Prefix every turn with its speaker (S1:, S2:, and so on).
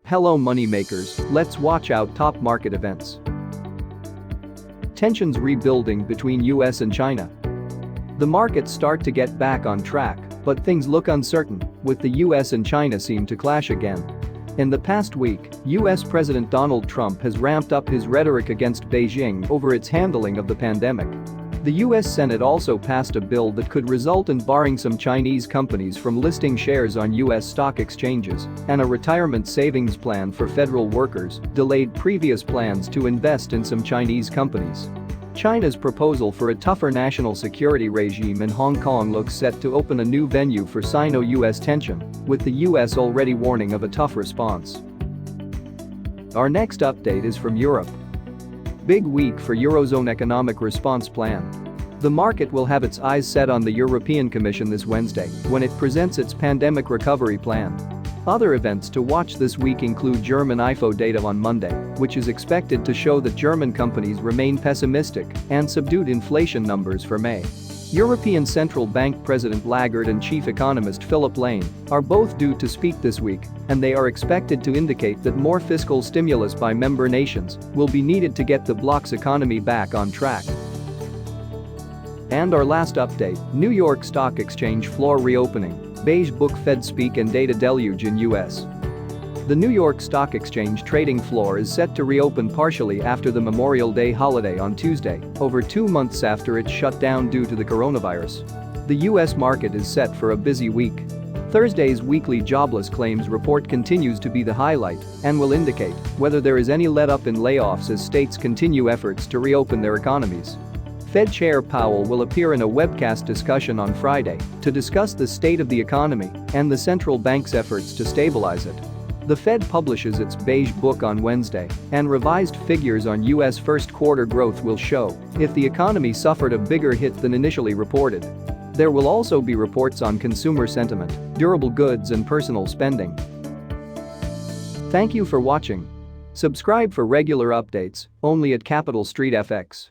S1: Hello moneymakers, let's watch out top market events. Tensions rebuilding between US and China. The markets start to get back on track, but things look uncertain, with the US and China seem to clash again. In the past week, US President Donald Trump has ramped up his rhetoric against Beijing over its handling of the pandemic. The US Senate also passed a bill that could result in barring some Chinese companies from listing shares on US stock exchanges, and a retirement savings plan for federal workers delayed previous plans to invest in some Chinese companies. China's proposal for a tougher national security regime in Hong Kong looks set to open a new venue for Sino-U.S. tension, with the US already warning of a tough response. Our next update is from Europe. Big week for Eurozone economic response plan. The market will have its eyes set on the European Commission this Wednesday when it presents its pandemic recovery plan. Other events to watch this week include German Ifo data on Monday, which is expected to show that German companies remain pessimistic, and subdued inflation numbers for May. European Central Bank President Lagarde and Chief Economist Philip Lane are both due to speak this week, and they are expected to indicate that more fiscal stimulus by member nations will be needed to get the bloc's economy back on track. And our last update, New York Stock Exchange floor reopening, Beige book Fedspeak and data deluge in US. The New York Stock Exchange trading floor is set to reopen partially after the Memorial Day holiday on Tuesday, over 2 months after it shut down due to the coronavirus. The US market is set for a busy week. Thursday's weekly jobless claims report continues to be the highlight and will indicate whether there is any let-up in layoffs as states continue efforts to reopen their economies. Fed Chair Powell will appear in a webcast discussion on Friday to discuss the state of the economy and the central bank's efforts to stabilize it. The Fed publishes its Beige book on Wednesday, and revised figures on US first quarter growth will show if the economy suffered a bigger hit than initially reported. There will also be reports on consumer sentiment, durable goods and personal spending. Thank you for watching. Subscribe for regular updates, only at Capital Street FX.